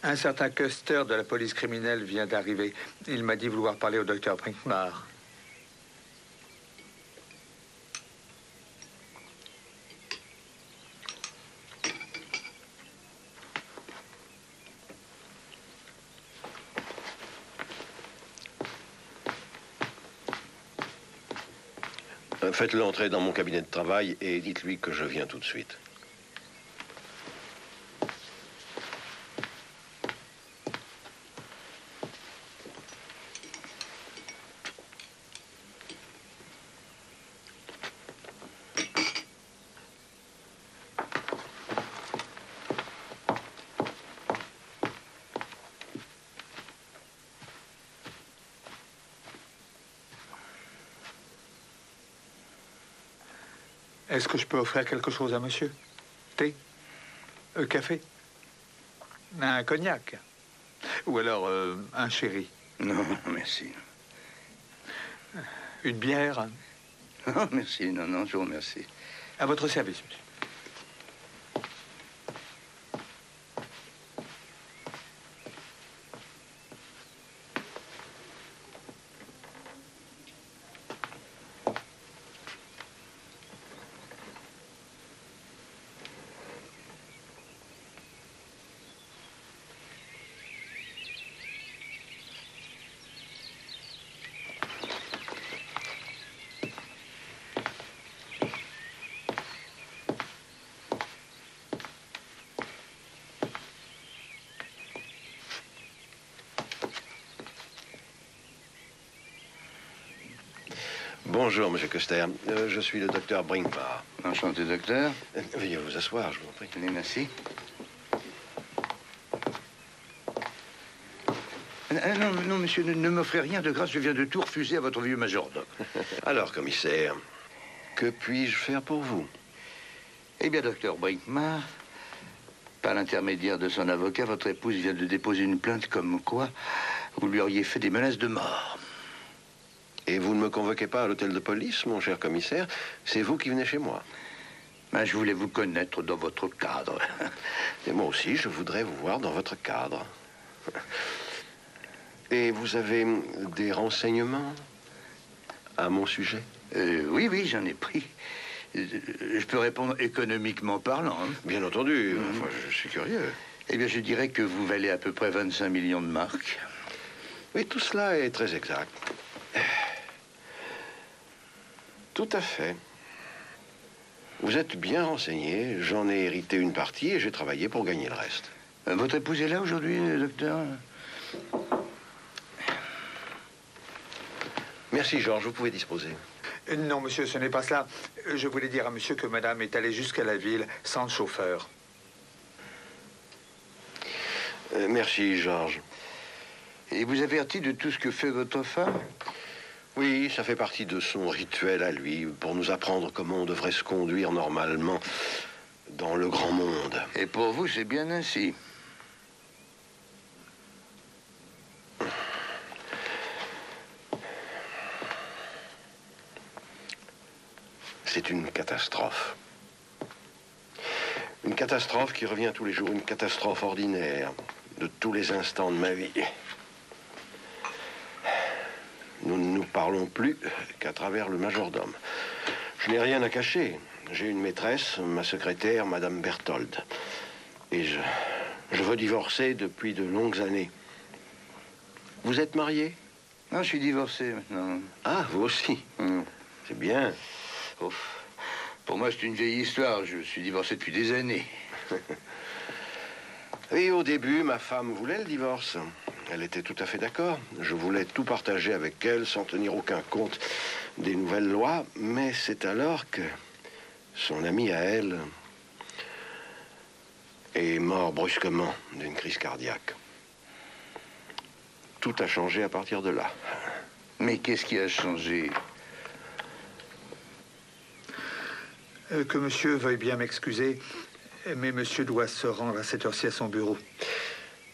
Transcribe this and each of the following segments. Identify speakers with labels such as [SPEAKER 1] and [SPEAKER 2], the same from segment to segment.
[SPEAKER 1] Un certain Custer de la police criminelle vient d'arriver. Il m'a dit vouloir parler au docteur Brinkmar.
[SPEAKER 2] Faites-le entrer dans mon cabinet de travail et dites-lui que je viens tout de suite.
[SPEAKER 1] Est-ce que je peux offrir quelque chose à monsieur? Thé? Café? Un cognac? Ou alors un sherry?
[SPEAKER 3] Non, merci.
[SPEAKER 1] Une bière?
[SPEAKER 3] Non, merci. Non, non, je vous remercie.
[SPEAKER 1] À votre service, monsieur.
[SPEAKER 2] Bonjour, monsieur Custer. Je suis le docteur Brinkmar.
[SPEAKER 3] Enchanté, docteur.
[SPEAKER 2] Veuillez vous asseoir, je vous en prie.
[SPEAKER 3] Oui, merci. Non, non, monsieur, ne m'offrez rien de grâce. Je viens de tout refuser à votre vieux majordome.
[SPEAKER 2] Alors, commissaire, que puis-je faire pour vous?
[SPEAKER 3] Eh bien, docteur Brinkmar, par l'intermédiaire de son avocat, votre épouse vient de déposer une plainte comme quoi vous lui auriez fait des menaces de mort.
[SPEAKER 2] Et vous ne me convoquez pas à l'hôtel de police, mon cher commissaire. C'est vous qui venez chez moi.
[SPEAKER 3] Ben, je voulais vous connaître dans votre cadre.
[SPEAKER 2] Et moi aussi, je voudrais vous voir dans votre cadre. Et vous avez des renseignements à mon sujet?
[SPEAKER 3] Oui, oui, j'en ai pris. Je peux répondre économiquement parlant. Hein.
[SPEAKER 2] Bien entendu. Enfin, je suis curieux.
[SPEAKER 3] Eh bien, je dirais que vous valez à peu près 25 millions de marks.
[SPEAKER 2] Oui, tout cela est très exact. Tout à fait. Vous êtes bien renseigné. J'en ai hérité une partie et j'ai travaillé pour gagner le reste.
[SPEAKER 3] Votre épouse est là aujourd'hui, docteur?
[SPEAKER 2] Merci, Georges. Vous pouvez disposer.
[SPEAKER 1] Non, monsieur, ce n'est pas cela. Je voulais dire à monsieur que madame est allée jusqu'à la ville sans chauffeur.
[SPEAKER 2] Merci, Georges.
[SPEAKER 3] Et vous avertit de tout ce que fait votre femme?
[SPEAKER 2] Oui, ça fait partie de son rituel à lui, pour nous apprendre comment on devrait se conduire normalement dans le grand monde.
[SPEAKER 3] Et pour vous, c'est bien ainsi.
[SPEAKER 2] C'est une catastrophe. Une catastrophe qui revient tous les jours, une catastrophe ordinaire de tous les instants de ma vie. Nous ne nous parlons plus qu'à travers le majordome. Je n'ai rien à cacher. J'ai une maîtresse, ma secrétaire, Madame Berthold. Et je veux divorcer depuis de longues années. Vous êtes marié?
[SPEAKER 3] Non, je suis divorcé maintenant.
[SPEAKER 2] Ah, vous aussi? C'est bien.
[SPEAKER 3] Oh, pour moi, c'est une vieille histoire. Je suis divorcé depuis des années.
[SPEAKER 2] Et au début, ma femme voulait le divorce. Elle était tout à fait d'accord. Je voulais tout partager avec elle sans tenir aucun compte des nouvelles lois. Mais c'est alors que son ami à elle est mort brusquement d'une crise cardiaque. Tout a changé à partir de là.
[SPEAKER 3] Mais qu'est-ce qui a changé?
[SPEAKER 1] Que monsieur veuille bien m'excuser, mais monsieur doit se rendre à cette heure-ci à son bureau.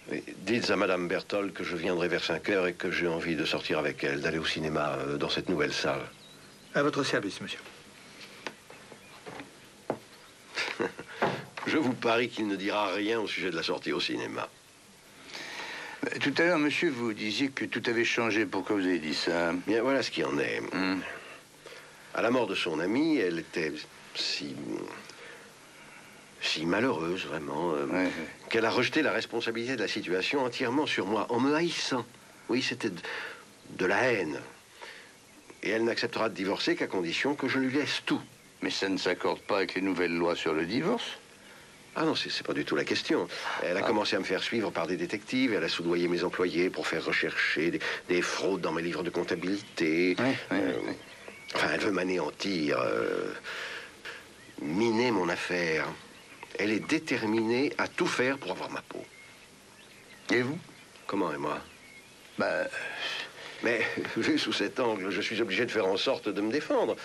[SPEAKER 2] Oui, dites à Madame Berthold que je viendrai vers 5 heures et que j'ai envie de sortir avec elle, d'aller au cinéma dans cette nouvelle salle.
[SPEAKER 1] À votre service, monsieur.
[SPEAKER 2] Je vous parie qu'il ne dira rien au sujet de la sortie au cinéma.
[SPEAKER 3] Tout à l'heure, monsieur, vous disiez que tout avait changé. Pourquoi vous avez dit ça?
[SPEAKER 2] Bien, voilà ce qui en est. À la mort de son amie, elle était si malheureuse, vraiment, qu'elle a rejeté la responsabilité de la situation entièrement sur moi, en me haïssant. Oui, c'était de la haine. Et elle n'acceptera de divorcer qu'à condition que je lui laisse tout.
[SPEAKER 3] Mais ça ne s'accorde pas avec les nouvelles lois sur le divorce?
[SPEAKER 2] Ah non, c'est pas du tout la question. Elle a commencé à me faire suivre par des détectives, elle a soudoyé mes employés pour faire rechercher des fraudes dans mes livres de comptabilité. Enfin, elle veut m'anéantir, miner mon affaire. Elle est déterminée à tout faire pour avoir ma peau.
[SPEAKER 3] Et vous?
[SPEAKER 2] Comment, et moi?
[SPEAKER 3] Bah...
[SPEAKER 2] Mais, vu sous cet angle, je suis obligé de faire en sorte de me défendre.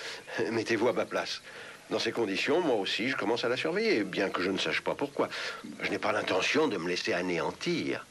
[SPEAKER 2] Mettez-vous à ma place. Dans ces conditions, moi aussi, je commence à la surveiller, bien que je ne sache pas pourquoi. Je n'ai pas l'intention de me laisser anéantir.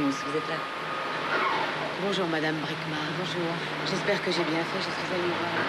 [SPEAKER 4] Vous êtes là. Bonjour, Madame Brickmar. Bonjour. J'espère que j'ai bien fait. Je suis allée voir.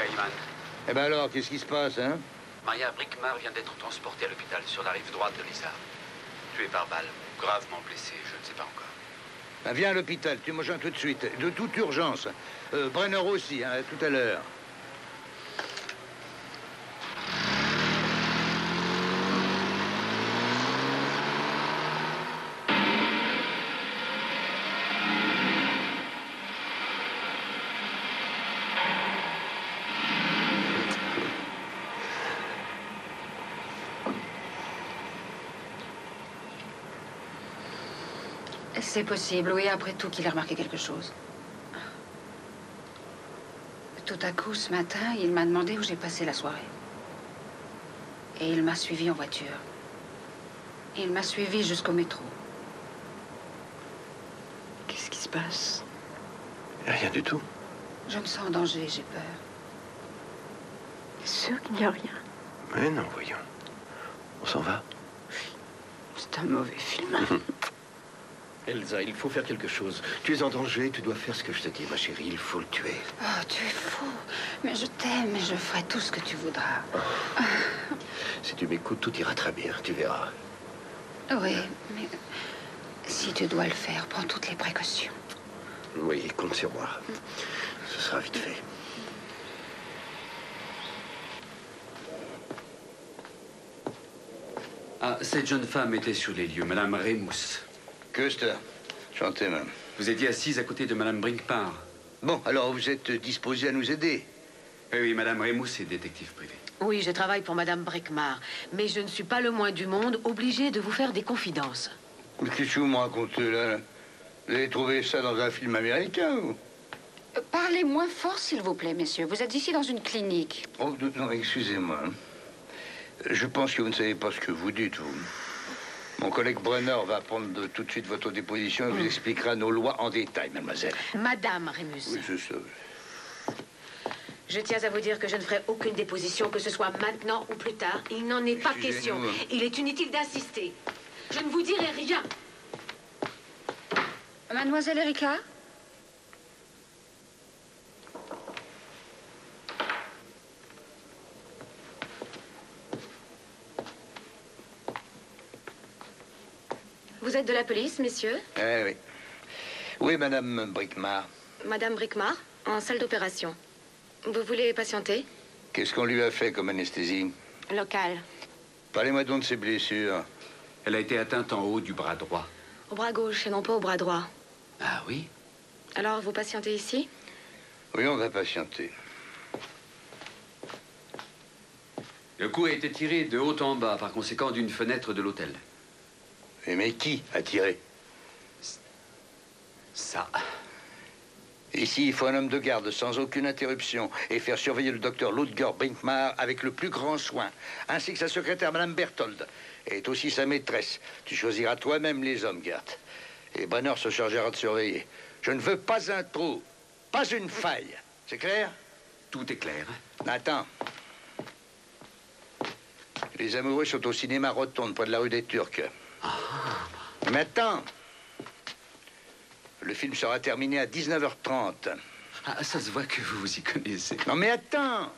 [SPEAKER 5] Ayman.
[SPEAKER 3] Eh ben alors, qu'est-ce qui se passe, hein?
[SPEAKER 5] Maria Brickmar vient d'être transportée à l'hôpital sur la rive droite de l'Isard. Tuée par balle, gravement blessée, je ne sais pas encore.
[SPEAKER 3] Ben, viens à l'hôpital, tu me rejoins tout de suite. De toute urgence. Brenner aussi, hein, tout à l'heure.
[SPEAKER 6] C'est possible, oui, après tout, qu'il ait remarqué quelque chose. Tout à coup, ce matin, il m'a demandé où j'ai passé la soirée. Et il m'a suivi en voiture. Il m'a suivi jusqu'au métro. Qu'est-ce qui se passe?
[SPEAKER 2] Rien du tout.
[SPEAKER 6] Je me sens en danger, j'ai peur.
[SPEAKER 7] Sûr qu'il n'y a rien.
[SPEAKER 2] Mais non, voyons. On s'en va.
[SPEAKER 6] C'est un mauvais film.
[SPEAKER 2] Elsa, il faut faire quelque chose. Tu es en danger, tu dois faire ce que je te dis, ma chérie. Il faut le tuer.
[SPEAKER 6] Oh, tu es fou. Mais je t'aime et je ferai tout ce que tu voudras.
[SPEAKER 2] Si tu m'écoutes, tout ira très bien, tu verras.
[SPEAKER 6] Oui, mais si tu dois le faire, prends toutes les précautions.
[SPEAKER 2] Oui, compte sur moi. Ce sera vite fait.
[SPEAKER 5] Ah, cette jeune femme était sur les lieux, Madame Remus.
[SPEAKER 3] Custer, chantez, même.
[SPEAKER 5] Vous étiez assise à côté de Madame Brinkmar.
[SPEAKER 3] Bon, alors vous êtes disposé à nous aider?
[SPEAKER 5] Oui, oui, Madame Remus est détective privé.
[SPEAKER 4] Oui, je travaille pour Madame Brickmar, mais je ne suis pas le moins du monde obligée de vous faire des confidences.
[SPEAKER 3] Mais qu'est-ce que vous me racontez, là? Vous avez trouvé ça dans un film américain, ou?
[SPEAKER 6] Parlez moins fort, s'il vous plaît, messieurs. Vous êtes ici dans une clinique.
[SPEAKER 3] Oh, non, excusez-moi. Je pense que vous ne savez pas ce que vous dites, vous. Mon collègue Brenner va prendre tout de suite votre déposition et vous expliquera nos lois en détail, mademoiselle.
[SPEAKER 4] Madame Remus,
[SPEAKER 3] Oui, c'est ça.
[SPEAKER 4] je tiens à vous dire que je ne ferai aucune déposition, que ce soit maintenant ou plus tard. Il n'en est pas question. Il est inutile d'insister. Je ne vous dirai rien.
[SPEAKER 6] Mademoiselle Erika?
[SPEAKER 4] Vous êtes de la police, messieurs?
[SPEAKER 3] Eh oui. Oui, madame Brickmar.
[SPEAKER 4] Madame Brickmar, en salle d'opération. Vous voulez patienter?
[SPEAKER 3] Qu'est-ce qu'on lui a fait comme anesthésie?
[SPEAKER 4] Local.
[SPEAKER 3] Parlez-moi donc de ses blessures.
[SPEAKER 5] Elle a été atteinte en haut du bras droit.
[SPEAKER 4] Au bras gauche et non pas au bras droit.
[SPEAKER 5] Ah oui?
[SPEAKER 4] Alors, vous patientez ici?
[SPEAKER 3] Oui, on va patienter.
[SPEAKER 5] Le coup a été tiré de haut en bas, par conséquent d'une fenêtre de l'hôtel.
[SPEAKER 3] Mais qui a tiré?
[SPEAKER 5] Ça.
[SPEAKER 3] Ici, il faut un homme de garde sans aucune interruption et faire surveiller le docteur Ludger Brinkmar avec le plus grand soin, ainsi que sa secrétaire, Madame Berthold, et aussi sa maîtresse. Tu choisiras toi-même les hommes, Gert. Et Brenner se chargera de surveiller. Je ne veux pas un trou, pas une faille. C'est clair?
[SPEAKER 5] Tout est clair.
[SPEAKER 3] Attends. Les amoureux sont au cinéma Rotonde, près de la rue des Turcs. Mais attends. Le film sera terminé à 19h30.
[SPEAKER 5] Ah, ça se voit que vous vous y connaissez.
[SPEAKER 3] Non, mais attends.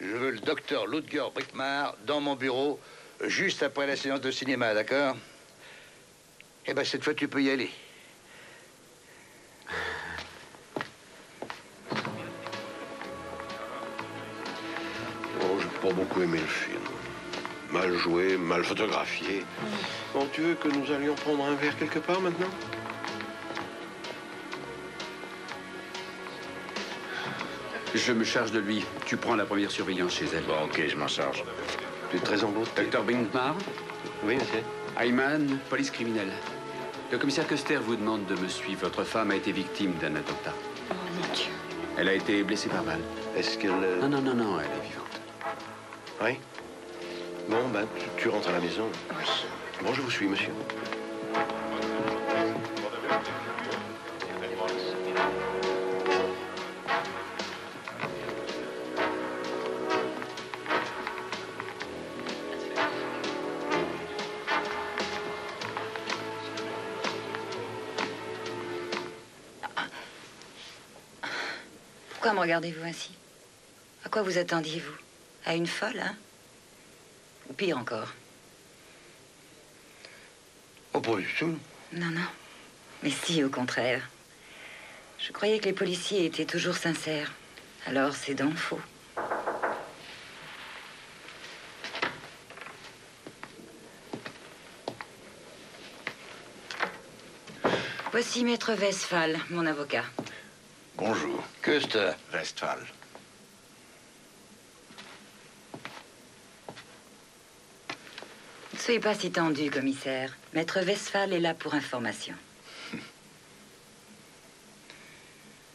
[SPEAKER 3] Je veux le docteur Ludger Brickmar dans mon bureau, juste après la séance de cinéma, d'accord? Eh ben, cette fois, tu peux y aller.
[SPEAKER 2] Oh, j'ai pas beaucoup aimé le film. Mal joué, mal photographié. Bon, tu veux que nous allions prendre un verre quelque part maintenant?
[SPEAKER 5] Je me charge de lui. Tu prends la première surveillance chez elle.
[SPEAKER 3] Bon, ok, je m'en charge.
[SPEAKER 2] Tu es très en beauté.
[SPEAKER 5] Docteur Brinkmar,
[SPEAKER 2] Oui, monsieur.
[SPEAKER 5] Ayman, police criminelle. Le commissaire Custer vous demande de me suivre. Votre femme a été victime d'un attentat.
[SPEAKER 6] Oh, mon Dieu.
[SPEAKER 5] Elle a été blessée par balle.
[SPEAKER 2] Est-ce qu'elle...
[SPEAKER 5] Non, non, non, non, elle est vivante.
[SPEAKER 2] Oui. Bon, ben, tu rentres à la maison.
[SPEAKER 6] Oui.
[SPEAKER 2] Bon, je vous suis, monsieur.
[SPEAKER 6] Pourquoi me regardez-vous ainsi?
[SPEAKER 7] À quoi vous attendiez-vous? À une folle, hein? Ou pire encore?
[SPEAKER 3] Oh, pas du tout.
[SPEAKER 7] Non, non. Mais si, au contraire. Je croyais que les policiers étaient toujours sincères. Alors, c'est donc faux. Voici Maître Westphal, mon avocat.
[SPEAKER 8] Bonjour,
[SPEAKER 3] Köster.
[SPEAKER 8] Westphal.
[SPEAKER 7] Ne soyez pas si tendu, commissaire. Maître Westphal est là pour information.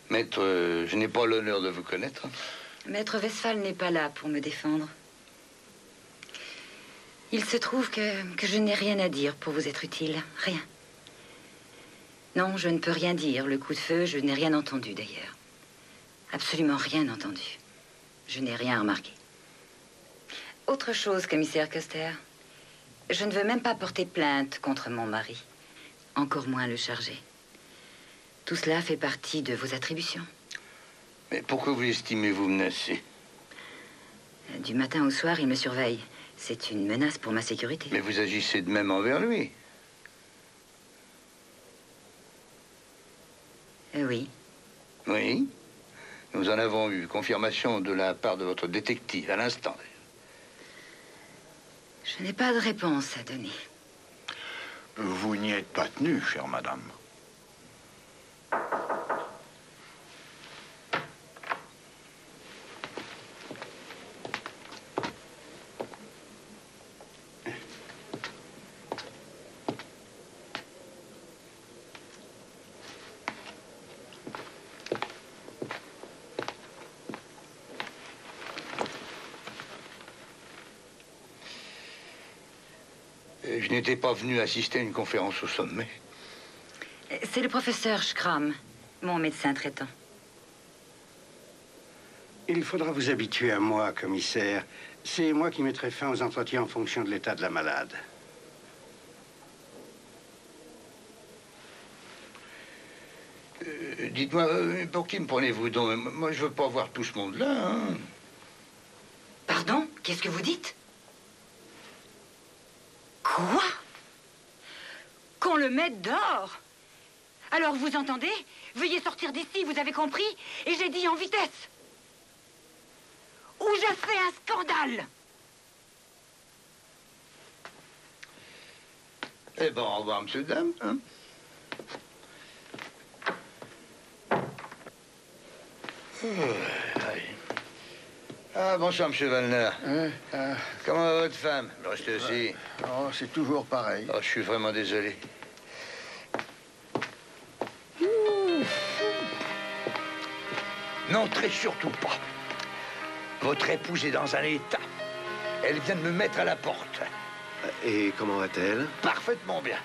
[SPEAKER 3] Maître, je n'ai pas l'honneur de vous connaître.
[SPEAKER 7] Maître Westphal n'est pas là pour me défendre. Il se trouve que je n'ai rien à dire pour vous être utile. Rien. Non, je ne peux rien dire. Le coup de feu, je n'ai rien entendu d'ailleurs. Absolument rien entendu. Je n'ai rien remarqué. Autre chose, commissaire Köster. Je ne veux même pas porter plainte contre mon mari. Encore moins le charger. Tout cela fait partie de vos attributions.
[SPEAKER 3] Mais pourquoi vous estimez-vous menacé?
[SPEAKER 7] Du matin au soir, il me surveille. C'est une menace pour ma sécurité.
[SPEAKER 3] Mais vous agissez de même envers lui.
[SPEAKER 7] Oui.
[SPEAKER 3] Oui. Nous en avons eu confirmation de la part de votre détective à l'instant.
[SPEAKER 7] Je n'ai pas de réponse à donner.
[SPEAKER 8] Vous n'y êtes pas tenu, chère madame.
[SPEAKER 3] Je n'étais pas venu assister à une conférence au sommet.
[SPEAKER 7] C'est le professeur Schramm, mon médecin traitant.
[SPEAKER 9] Il faudra vous habituer à moi, commissaire. C'est moi qui mettrai fin aux entretiens en fonction de l'état de la malade.
[SPEAKER 3] Dites-moi, pour qui me prenez-vous donc? Moi, je veux pas voir tout ce monde-là, hein.
[SPEAKER 7] Pardon? Qu'est-ce que vous dites? Quoi? Qu'on le mette dehors? Alors, vous entendez? Veuillez sortir d'ici, vous avez compris? Et j'ai dit en vitesse. Ou je fais un scandale.
[SPEAKER 3] Eh ben, au revoir, monsieur, dame, hein. Ah, bonsoir, monsieur Wallner. Comment va votre femme? Restez aussi.
[SPEAKER 8] Oh, c'est toujours pareil.
[SPEAKER 3] Oh, je suis vraiment désolé. N'entrez surtout pas. Votre épouse est dans un état. Elle vient de me mettre à la porte.
[SPEAKER 2] Et comment va-t-elle?
[SPEAKER 3] Parfaitement bien.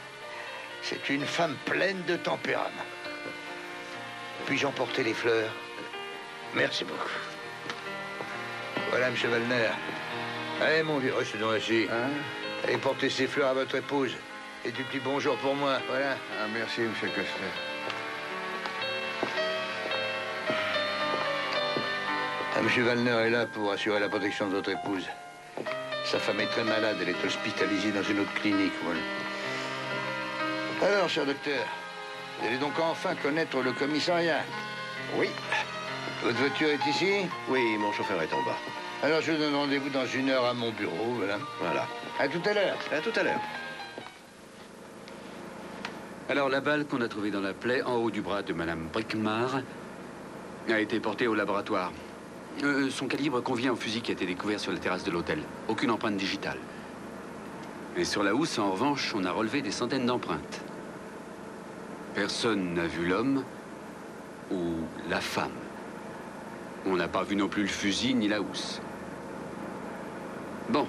[SPEAKER 3] C'est une femme pleine de tempérament. Puis-je emporter les fleurs? Merci beaucoup. Voilà, monsieur Wallner. Allez, mon vieux, restez donc assis. Allez porter ces fleurs à votre épouse. Et du petit bonjour pour moi, voilà.
[SPEAKER 8] Ah, merci, monsieur Köster.
[SPEAKER 3] Ah, monsieur Wallner est là pour assurer la protection de votre épouse. Sa femme est très malade, elle est hospitalisée dans une autre clinique, voilà. Alors, cher docteur, vous allez donc enfin connaître le commissariat?
[SPEAKER 2] Oui.
[SPEAKER 3] Votre voiture est ici?
[SPEAKER 2] Oui, mon chauffeur est en bas.
[SPEAKER 3] Alors, je vous donne rendez-vous dans 1 heure à mon bureau, voilà.
[SPEAKER 2] Voilà.
[SPEAKER 3] À tout à l'heure.
[SPEAKER 2] À tout à l'heure.
[SPEAKER 5] Alors, la balle qu'on a trouvée dans la plaie, en haut du bras de Madame Brinkmar, a été portée au laboratoire. Son calibre convient au fusil qui a été découvert sur la terrasse de l'hôtel. Aucune empreinte digitale. Et sur la housse, en revanche, on a relevé des centaines d'empreintes. Personne n'a vu l'homme ou la femme. On n'a pas vu non plus le fusil ni la housse. Bon,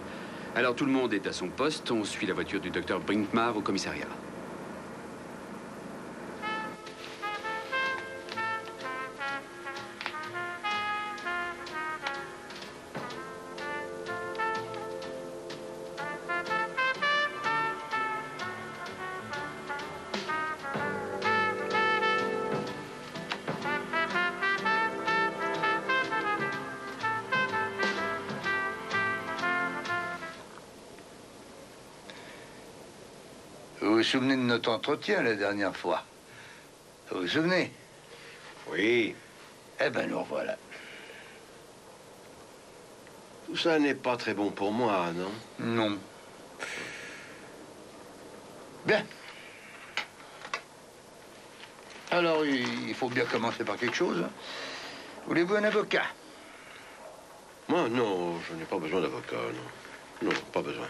[SPEAKER 5] alors tout le monde est à son poste. On suit la voiture du docteur Brinkmar au commissariat.
[SPEAKER 3] vous souvenez de notre entretien la dernière fois? Vous vous souvenez?
[SPEAKER 2] Oui.
[SPEAKER 3] Eh ben, nous revoilà.
[SPEAKER 2] Tout ça n'est pas très bon pour moi, non?
[SPEAKER 3] Non. Bien. Alors, il faut bien commencer par quelque chose. Voulez-vous un avocat?
[SPEAKER 2] Moi, non, je n'ai pas besoin d'avocat, non. Non, pas besoin.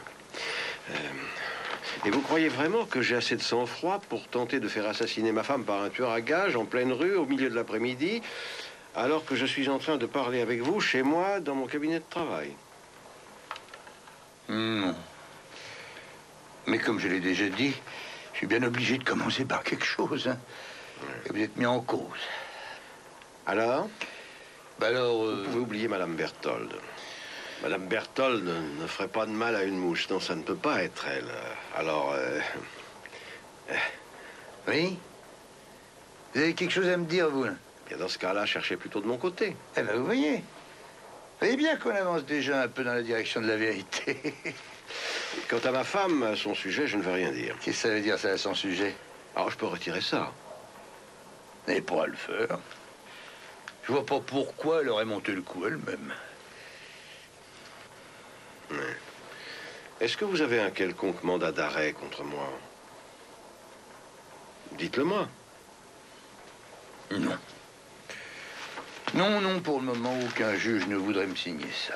[SPEAKER 2] Et vous croyez vraiment que j'ai assez de sang-froid pour tenter de faire assassiner ma femme par un tueur à gages en pleine rue, au milieu de l'après-midi, alors que je suis en train de parler avec vous chez moi, dans mon cabinet de travail?
[SPEAKER 3] Non. Mais comme je l'ai déjà dit, je suis bien obligé de commencer par quelque chose, hein. Et vous êtes mis en cause.
[SPEAKER 2] Alors?
[SPEAKER 3] Bah alors...
[SPEAKER 2] Vous pouvez oublier Madame Berthold. Madame Berthold ne ferait pas de mal à une mouche. Non, ça ne peut pas être elle. Alors...
[SPEAKER 3] Oui? Vous avez quelque chose à me dire, vous, là?
[SPEAKER 2] Bien, dans ce cas-là, cherchez plutôt de mon côté.
[SPEAKER 3] Eh ben, vous voyez. Vous voyez bien qu'on avance déjà un peu dans la direction de la vérité.
[SPEAKER 2] Quant à ma femme, à son sujet, je ne veux rien dire.
[SPEAKER 3] Qu'est-ce que ça veut dire, ça, à son sujet?
[SPEAKER 2] Alors, je peux retirer ça.
[SPEAKER 3] Et pour le faire. Je vois pas pourquoi elle aurait monté le coup elle-même.
[SPEAKER 2] Ouais. Est-ce que vous avez un quelconque mandat d'arrêt contre moi? Dites-le-moi.
[SPEAKER 3] Non. Non, non, pour le moment, aucun juge ne voudrait me signer ça.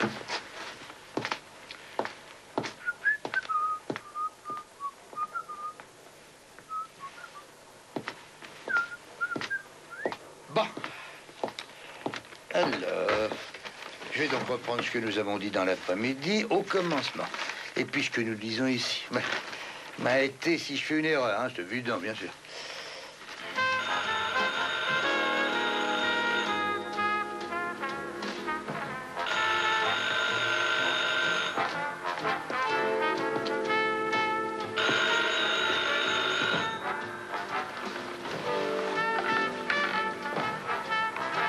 [SPEAKER 3] Bon. Alors, je vais donc reprendre ce que nous avons dit dans l'après-midi au commencement. Et puis ce que nous disons ici. M'a été, si je fais une erreur, hein, c'est évident, bien sûr.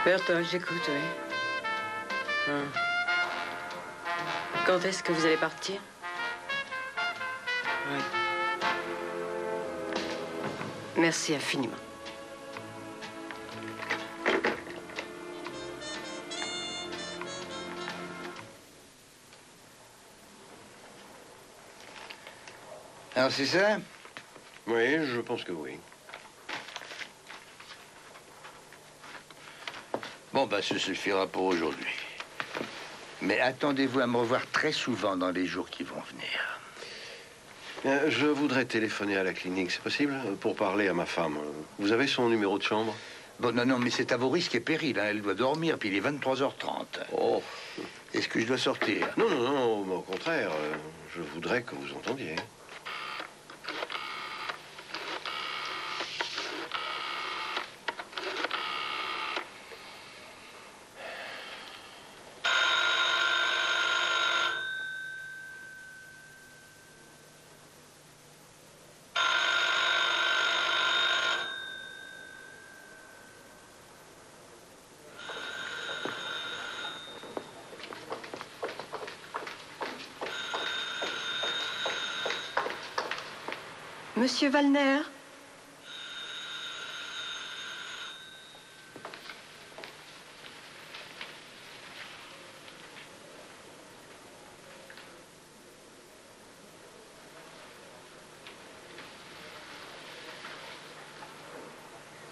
[SPEAKER 10] Berthold, j'écoute, oui. Quand est-ce que vous allez partir? Oui. Merci infiniment.
[SPEAKER 3] Alors, c'est ça?
[SPEAKER 2] Oui, je pense que oui.
[SPEAKER 3] Bon, ben, ce suffira pour aujourd'hui. Mais attendez-vous à me revoir très souvent dans les jours qui vont venir.
[SPEAKER 2] Je voudrais téléphoner à la clinique, c'est possible? Pour parler à ma femme. Vous avez son numéro de chambre?
[SPEAKER 3] Bon, non, non, mais c'est à vos risques et périls, hein. Elle doit dormir, puis il est 23h30.
[SPEAKER 2] Oh.
[SPEAKER 3] Est-ce que je dois sortir?
[SPEAKER 2] Non, non, non, au contraire. Je voudrais que vous entendiez.
[SPEAKER 11] Monsieur Wallner?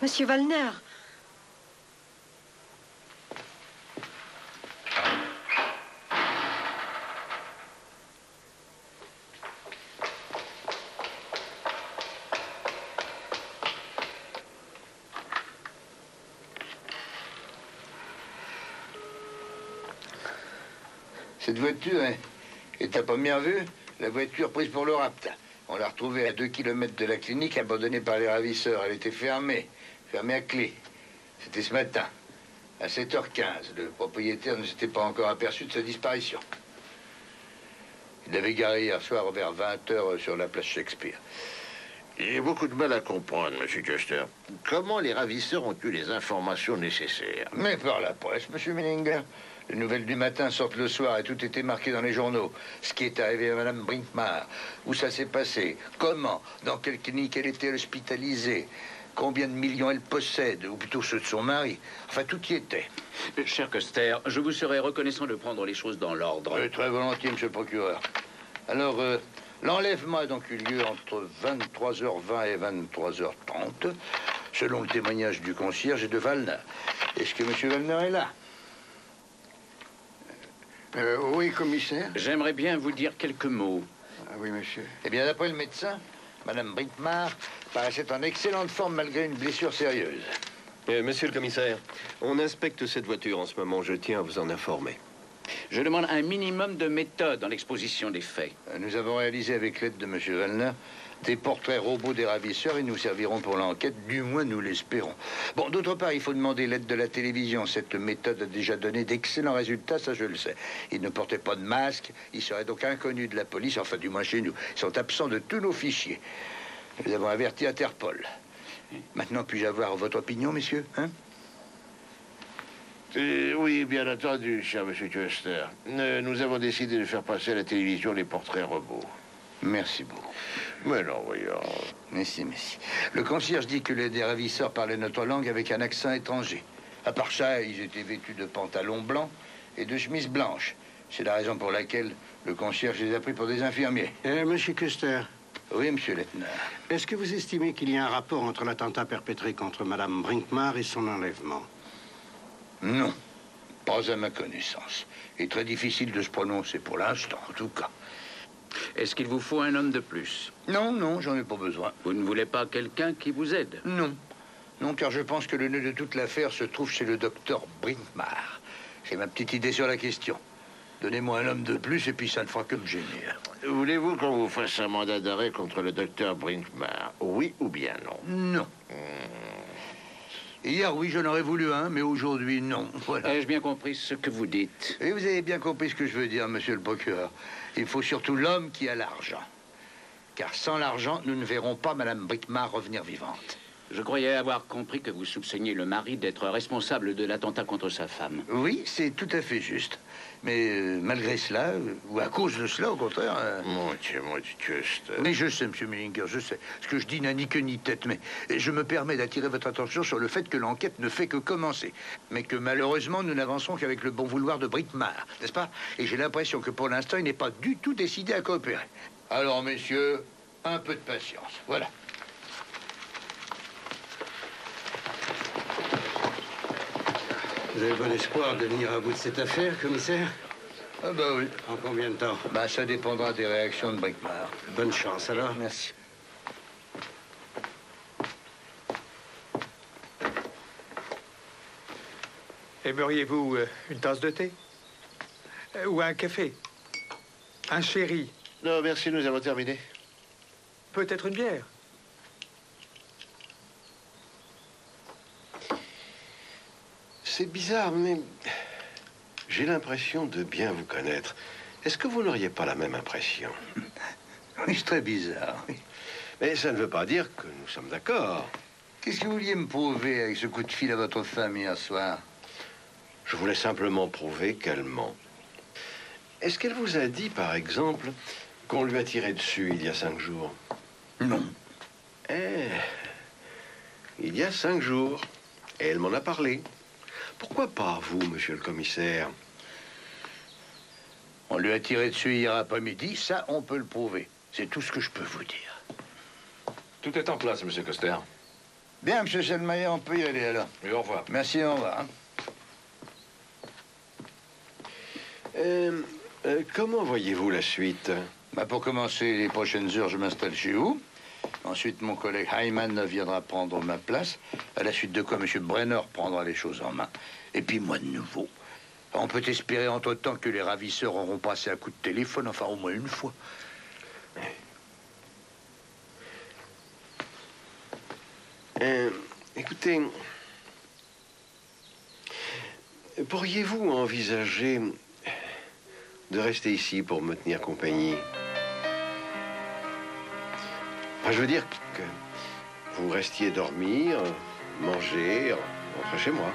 [SPEAKER 11] Monsieur Wallner?
[SPEAKER 3] Cette voiture est à première vue la voiture prise pour le rapt. On l'a retrouvée à 2 kilomètres de la clinique, abandonnée par les ravisseurs. Elle était fermée à clé. C'était ce matin, à 7h15. Le propriétaire ne s'était pas encore aperçu de sa disparition. Il l'avait garée hier soir vers 20h sur la place Shakespeare.
[SPEAKER 8] J'ai beaucoup de mal à comprendre, Monsieur Custer. Comment les ravisseurs ont eu les informations nécessaires?
[SPEAKER 3] Mais par la presse, Monsieur Millinger. Les nouvelles du matin sortent le soir et tout était marqué dans les journaux. Ce qui est arrivé à Madame Brinkmar, où ça s'est passé, comment, dans quelle clinique elle était hospitalisée, combien de millions elle possède, ou plutôt ceux de son mari. Enfin, tout y était.
[SPEAKER 5] Cher Custer, je vous serais reconnaissant de prendre les choses dans l'ordre.
[SPEAKER 3] Très volontiers, monsieur le procureur. Alors, l'enlèvement a donc eu lieu entre 23h20 et 23h30, selon le témoignage du concierge et de Wallner. Est-ce que monsieur Wallner est là?
[SPEAKER 9] Oui, commissaire.
[SPEAKER 5] J'aimerais bien vous dire quelques mots.
[SPEAKER 9] Ah oui, monsieur.
[SPEAKER 3] Eh bien, d'après le médecin, Madame Brinkmar paraissait en excellente forme malgré une blessure sérieuse.
[SPEAKER 2] Monsieur le commissaire, on inspecte cette voiture en ce moment. Je tiens à vous en informer.
[SPEAKER 5] Je demande un minimum de méthode dans l'exposition des faits.
[SPEAKER 3] Nous avons réalisé avec l'aide de monsieur Wallner des portraits robots des ravisseurs et nous serviront pour l'enquête, du moins nous l'espérons. Bon, d'autre part, il faut demander l'aide de la télévision. Cette méthode a déjà donné d'excellents résultats, ça je le sais. Ils ne portaient pas de masque, ils seraient donc inconnus de la police, enfin du moins chez nous. Ils sont absents de tous nos fichiers. Nous avons averti Interpol. Maintenant, puis-je avoir votre opinion, messieurs, hein?
[SPEAKER 8] Oui, bien entendu, cher monsieur Custer. Nous avons décidé de faire passer à la télévision les portraits robots.
[SPEAKER 3] Merci beaucoup.
[SPEAKER 8] Mais non, voyons.
[SPEAKER 3] Merci. Le concierge dit que les des ravisseurs parlaient notre langue avec un accent étranger. À part ça, ils étaient vêtus de pantalons blancs et de chemises blanches. C'est la raison pour laquelle le concierge les a pris pour des infirmiers.
[SPEAKER 9] Monsieur Custer.
[SPEAKER 3] Oui, monsieur Lettner.
[SPEAKER 9] Est-ce que vous estimez qu'il y a un rapport entre l'attentat perpétré contre Madame Brinkmar et son enlèvement?
[SPEAKER 3] Non, pas à ma connaissance. Il est très difficile de se prononcer pour l'instant, en tout cas.
[SPEAKER 5] Est-ce qu'il vous faut un homme de plus?
[SPEAKER 3] Non, j'en ai pas besoin.
[SPEAKER 5] Vous ne voulez pas quelqu'un qui vous aide?
[SPEAKER 3] Non, car je pense que le nœud de toute l'affaire se trouve chez le docteur Brinkmar. J'ai ma petite idée sur la question. Donnez-moi un homme de plus et puis ça ne fera que me gêner.
[SPEAKER 8] Voulez-vous qu'on vous fasse un mandat d'arrêt contre le docteur Brinkmar? Oui ou bien non?
[SPEAKER 3] Non. Hier, oui, j'en aurais voulu un, mais aujourd'hui, non. Voilà.
[SPEAKER 5] Ai-je bien compris ce que vous dites?
[SPEAKER 3] Et vous avez bien compris ce que je veux dire, monsieur le procureur. Il faut surtout l'homme qui a l'argent. Car sans l'argent, nous ne verrons pas Madame Brinkmar revenir vivante.
[SPEAKER 5] Je croyais avoir compris que vous soupçonniez le mari d'être responsable de l'attentat contre sa femme.
[SPEAKER 3] Oui, c'est tout à fait juste. Mais malgré cela, ou à cause de cela, au contraire...
[SPEAKER 8] Mon Dieu, Custer.
[SPEAKER 3] Mais je sais, monsieur Millinger, je sais. Ce que je dis n'a ni queue ni tête, mais je me permets d'attirer votre attention sur le fait que l'enquête ne fait que commencer. Mais que malheureusement, nous n'avançons qu'avec le bon vouloir de Brinkmar, n'est-ce pas? Et j'ai l'impression que pour l'instant, il n'est pas du tout décidé à coopérer. Alors, messieurs, un peu de patience. Voilà.
[SPEAKER 9] Vous avez bon espoir de venir à bout de cette affaire, commissaire?
[SPEAKER 3] Ah bah oui.
[SPEAKER 9] En combien de temps?
[SPEAKER 3] Bah ça dépendra des réactions de Brinkmar.
[SPEAKER 9] Bonne chance alors.
[SPEAKER 3] Merci.
[SPEAKER 1] Aimeriez-vous une tasse de thé? Ou un café? Un sherry?
[SPEAKER 8] Non, merci, nous avons terminé.
[SPEAKER 1] Peut-être une bière?
[SPEAKER 2] C'est bizarre, mais j'ai l'impression de bien vous connaître. Est-ce que vous n'auriez pas la même impression?
[SPEAKER 3] Oui, c'est très bizarre. Oui.
[SPEAKER 2] Mais ça ne veut pas dire que nous sommes d'accord.
[SPEAKER 3] Qu'est-ce que vous vouliez me prouver avec ce coup de fil à votre femme hier soir?
[SPEAKER 2] Je voulais simplement prouver qu'elle ment. Est-ce qu'elle vous a dit, par exemple, qu'on lui a tiré dessus il y a 5 jours?
[SPEAKER 3] Non.
[SPEAKER 2] Il y a 5 jours. Et elle m'en a parlé. Pourquoi pas vous, monsieur le commissaire?
[SPEAKER 3] On lui a tiré dessus hier après-midi, ça, on peut le prouver. C'est tout ce que je peux vous dire.
[SPEAKER 12] Tout est en place, monsieur Custer.
[SPEAKER 3] Bien, monsieur Selmayr, on peut y aller alors.
[SPEAKER 12] Oui, au revoir.
[SPEAKER 3] Merci, au revoir.
[SPEAKER 2] Comment voyez-vous la suite?
[SPEAKER 3] Bah, pour commencer, les prochaines heures, je m'installe chez vous. Ensuite, mon collègue Hyman viendra prendre ma place, à la suite de quoi M. Brenner prendra les choses en main. Et puis moi de nouveau. On peut espérer entre-temps que les ravisseurs auront passé un coup de téléphone, enfin au moins une fois.
[SPEAKER 2] Écoutez, pourriez-vous envisager de rester ici pour me tenir compagnie? Enfin, je veux dire que vous restiez dormir, manger, rentrer chez moi.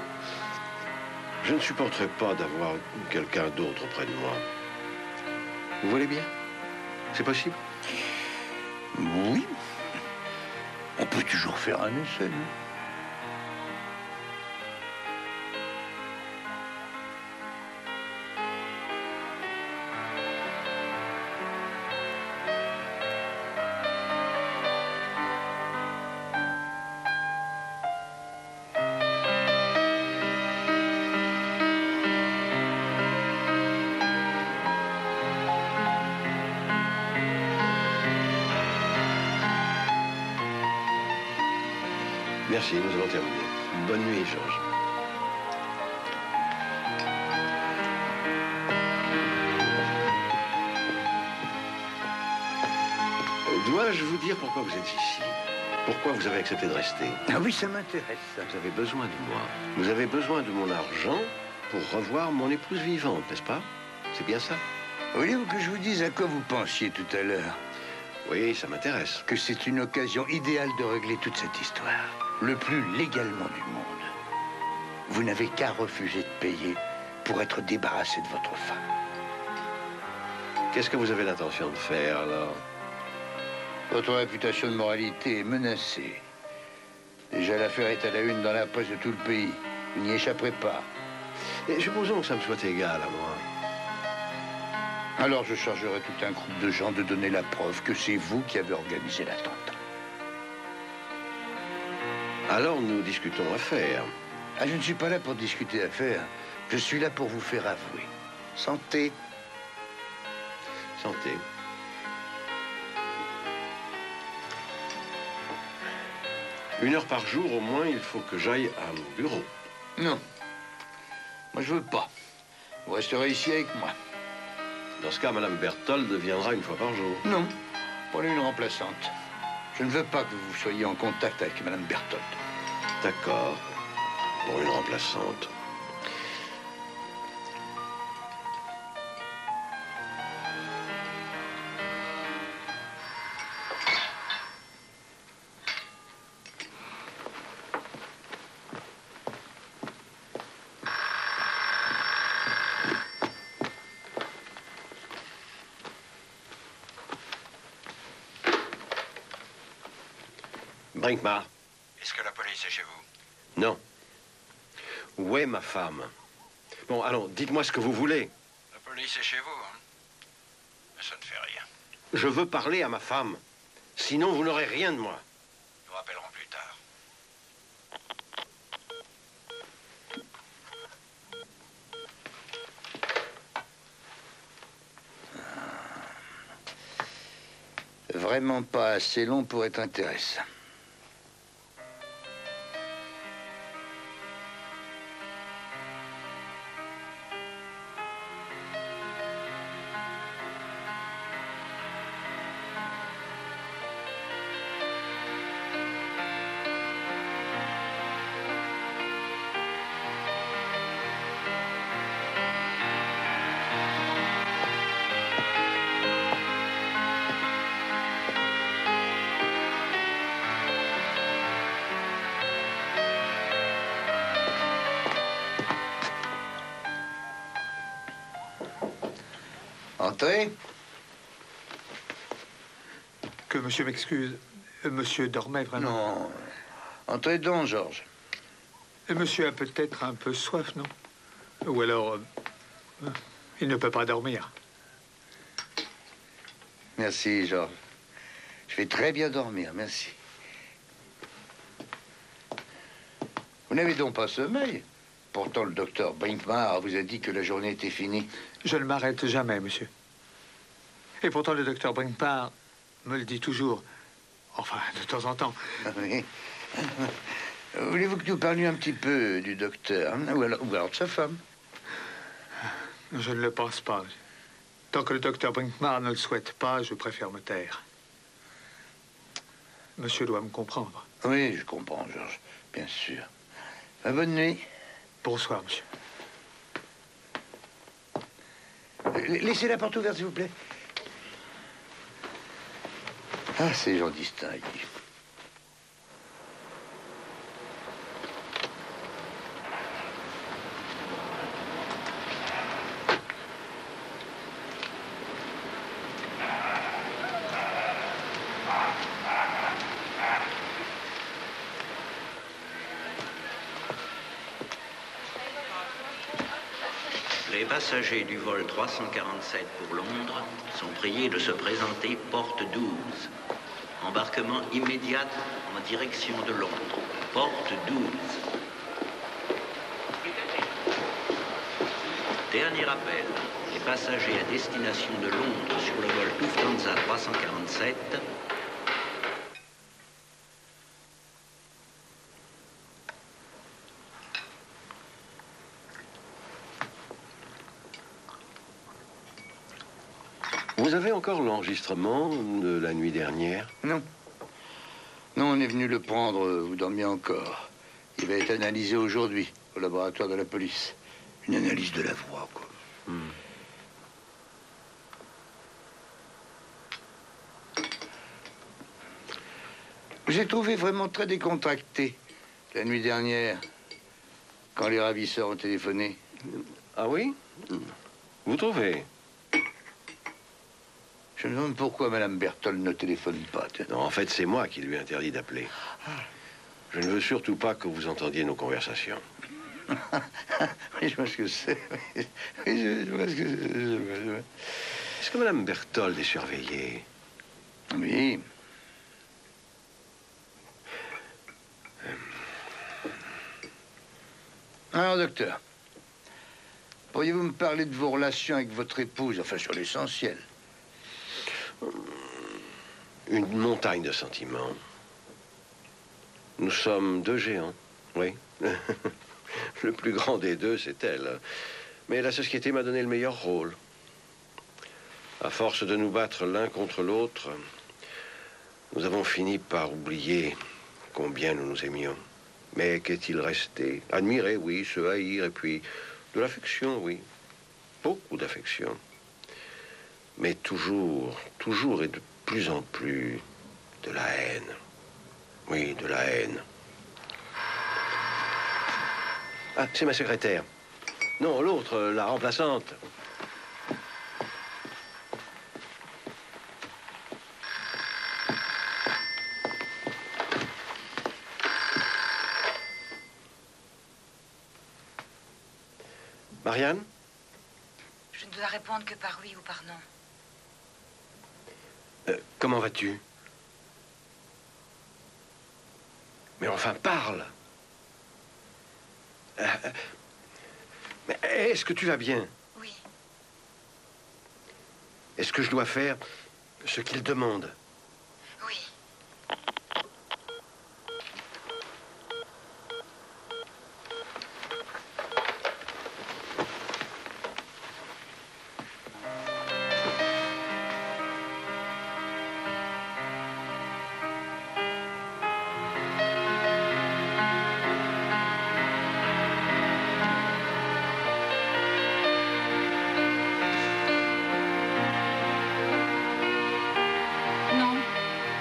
[SPEAKER 2] Je ne supporterai pas d'avoir quelqu'un d'autre près de moi. Vous voulez bien? C'est possible?
[SPEAKER 3] Oui. On peut toujours faire un essai, non?
[SPEAKER 2] Merci, nous avons terminé. Bonne nuit, Georges. Dois-je vous dire pourquoi vous êtes ici? Pourquoi vous avez accepté de rester?
[SPEAKER 3] Ah oui, ça m'intéresse.
[SPEAKER 2] Vous avez besoin de moi. Vous avez besoin de mon argent pour revoir mon épouse vivante, n'est-ce pas? C'est bien ça?
[SPEAKER 3] Voulez-vous que je vous dise à quoi vous pensiez tout à l'heure?
[SPEAKER 2] Oui, ça m'intéresse.
[SPEAKER 3] Que c'est une occasion idéale de régler toute cette histoire. Le plus légalement du monde. Vous n'avez qu'à refuser de payer pour être débarrassé de votre femme.
[SPEAKER 2] Qu'est-ce que vous avez l'intention de faire, alors?
[SPEAKER 3] Votre réputation de moralité est menacée. Déjà, l'affaire est à la une dans la presse de tout le pays. Vous n'y échapperez pas.
[SPEAKER 2] Et supposons que ça me soit égal à moi.
[SPEAKER 3] Alors je chargerai tout un groupe de gens de donner la preuve que c'est vous qui avez organisé l'attentat.
[SPEAKER 2] Alors nous discutons affaires.
[SPEAKER 3] Ah, je ne suis pas là pour discuter affaires. Je suis là pour vous faire avouer. Santé.
[SPEAKER 2] Santé. Une heure par jour, au moins, il faut que j'aille à mon bureau.
[SPEAKER 3] Non. Moi, je veux pas. Vous resterez ici avec moi.
[SPEAKER 2] Dans ce cas, Madame Berthold viendra une fois par jour.
[SPEAKER 3] Non. Prenez une remplaçante. Je ne veux pas que vous soyez en contact avec Madame Berthold.
[SPEAKER 2] D'accord. Pour une remplaçante. Brinkmar.
[SPEAKER 9] Est-ce que la police est chez vous?
[SPEAKER 2] Non. Où est ma femme? Bon, allons, dites-moi ce que vous voulez.
[SPEAKER 9] La police est chez vous, hein? Mais ça ne fait rien.
[SPEAKER 2] Je veux parler à ma femme. Sinon, vous n'aurez rien de moi.
[SPEAKER 9] Nous rappellerons plus tard.
[SPEAKER 3] Vraiment pas assez long pour être intéressant. Entrez.
[SPEAKER 1] Que monsieur m'excuse. Monsieur dormait vraiment.
[SPEAKER 3] Non. Entrez donc, Georges.
[SPEAKER 1] Monsieur a peut-être un peu soif, non? Ou alors, il ne peut pas dormir.
[SPEAKER 3] Merci, Georges. Je vais très bien dormir, merci. Vous n'avez donc pas sommeil? Pourtant, le docteur Brinkmar vous a dit que la journée était finie.
[SPEAKER 1] Je ne m'arrête jamais, monsieur. Et pourtant, le docteur Brinkmar me le dit toujours. Enfin, de temps en temps.
[SPEAKER 3] Oui. Voulez-vous que nous parlions un petit peu du docteur, hein? ou alors de sa femme?
[SPEAKER 1] Je ne le pense pas. Tant que le docteur Brinkmar ne le souhaite pas, je préfère me taire. Monsieur doit me comprendre.
[SPEAKER 3] Oui, je comprends, Georges. Bien sûr. Bonne nuit.
[SPEAKER 1] Bonsoir, monsieur.
[SPEAKER 3] Laissez la porte ouverte, s'il vous plaît. Ah, ces gens distingués.
[SPEAKER 13] Les passagers du vol 347 pour Londres sont priés de se présenter porte 12. Embarquement immédiat en direction de Londres. Porte 12. Dernier appel. Les passagers à destination de Londres sur le vol Lufthansa 347.
[SPEAKER 2] Vous avez encore l'enregistrement de la nuit dernière?
[SPEAKER 3] Non. Non, on est venu le prendre, vous dormiez encore. Il va être analysé aujourd'hui au laboratoire de la police. Une analyse de la voix, quoi. J'ai trouvé vraiment très décontracté la nuit dernière, quand les ravisseurs ont téléphoné.
[SPEAKER 2] Ah oui? Vous trouvez?
[SPEAKER 3] Je me demande pourquoi Madame Berthold ne téléphone pas.
[SPEAKER 2] Non, en fait, c'est moi qui lui ai interdit d'appeler. Je ne veux surtout pas que vous entendiez nos conversations.
[SPEAKER 3] Oui, je vois ce que c'est. Oui, je vois ce que c'est.
[SPEAKER 2] Est-ce que Madame Berthold est surveillée?
[SPEAKER 3] Oui. Alors, docteur, pourriez-vous me parler de vos relations avec votre épouse, enfin sur l'essentiel?
[SPEAKER 2] Une montagne de sentiments. Nous sommes deux géants, oui. Le plus grand des deux, c'est elle. Mais la société m'a donné le meilleur rôle. À force de nous battre l'un contre l'autre, nous avons fini par oublier combien nous nous aimions. Mais qu'est-il resté? Admirer, oui, se haïr, et puis de l'affection, oui. Beaucoup d'affection. Mais toujours et de plus en plus, de la haine. Oui, de la haine. Ah, c'est ma secrétaire. Non, l'autre, la remplaçante. Marianne?
[SPEAKER 7] Je ne dois répondre que par oui ou par non.
[SPEAKER 2] Comment vas-tu? Mais enfin, parle. Mais est-ce que tu vas bien?
[SPEAKER 7] Oui.
[SPEAKER 2] Est-ce que je dois faire ce qu'il demande?
[SPEAKER 7] Oui.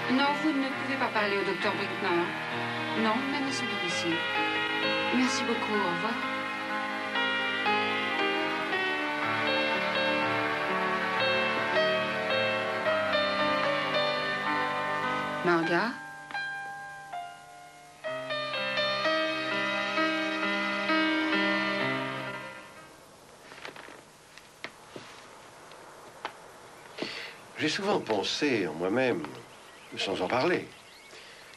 [SPEAKER 6] Non, vous ne pouvez pas parler au docteur Brinkmar. Non, même à son domicile. Merci beaucoup, au revoir. Marga?
[SPEAKER 2] J'ai souvent pensé en moi-même, sans en parler,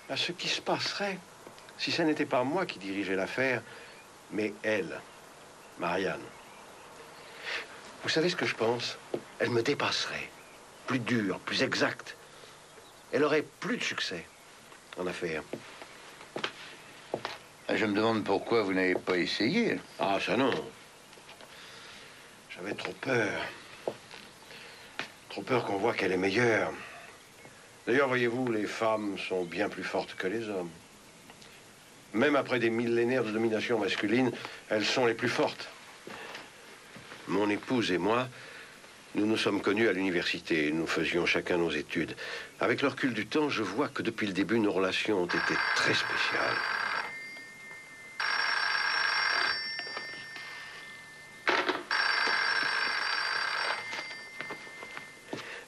[SPEAKER 2] à ce qui se passerait si ce n'était pas moi qui dirigeais l'affaire, mais elle, Marianne. Vous savez ce que je pense? Elle me dépasserait. Plus dure, plus exacte. Elle aurait plus de succès en affaires.
[SPEAKER 3] Je me demande pourquoi vous n'avez pas essayé.
[SPEAKER 2] Ah, ça non. J'avais trop peur. Trop peur qu'on voit qu'elle est meilleure. D'ailleurs, voyez-vous, les femmes sont bien plus fortes que les hommes. Même après des millénaires de domination masculine, elles sont les plus fortes. Mon épouse et moi, nous nous sommes connus à l'université. Nous faisions chacun nos études. Avec le recul du temps, je vois que depuis le début, nos relations ont été très spéciales.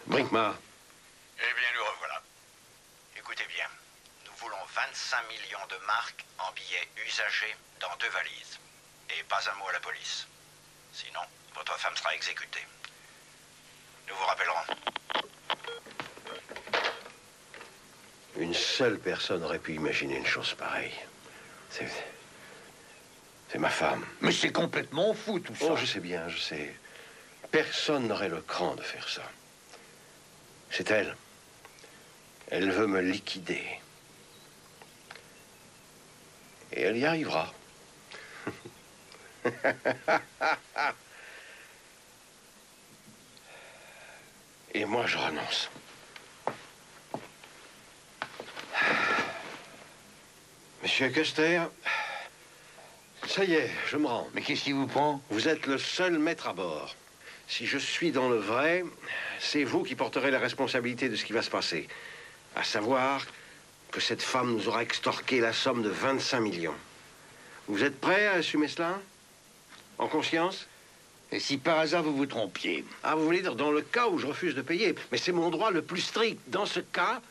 [SPEAKER 2] Brinkmar.
[SPEAKER 14] Eh bien, nous revoilà. Écoutez bien, nous voulons 25 millions de marques en billets usagés dans 2 valises. Et pas un mot à la police. Sinon, Votre femme sera exécutée. Nous vous rappellerons.
[SPEAKER 2] Une seule personne aurait pu imaginer une chose pareille. C'est ma femme.
[SPEAKER 3] Mais c'est complètement fou, tout ça.
[SPEAKER 2] Oh, je sais bien, je sais. Personne n'aurait le cran de faire ça. C'est elle. Elle veut me liquider. Et elle y arrivera. Et moi, je renonce. Monsieur Custer, ça y est, je me rends.
[SPEAKER 3] Mais qu'est-ce qui vous prend?
[SPEAKER 2] Vous êtes le seul maître à bord. Si je suis dans le vrai, c'est vous qui porterez la responsabilité de ce qui va se passer. À savoir que cette femme nous aura extorqué la somme de 25 millions. Vous êtes prêt à assumer cela? En conscience?
[SPEAKER 3] Et si par hasard vous vous trompiez?
[SPEAKER 2] Ah, vous voulez dire dans le cas où je refuse de payer? Mais c'est mon droit le plus strict. Dans ce cas,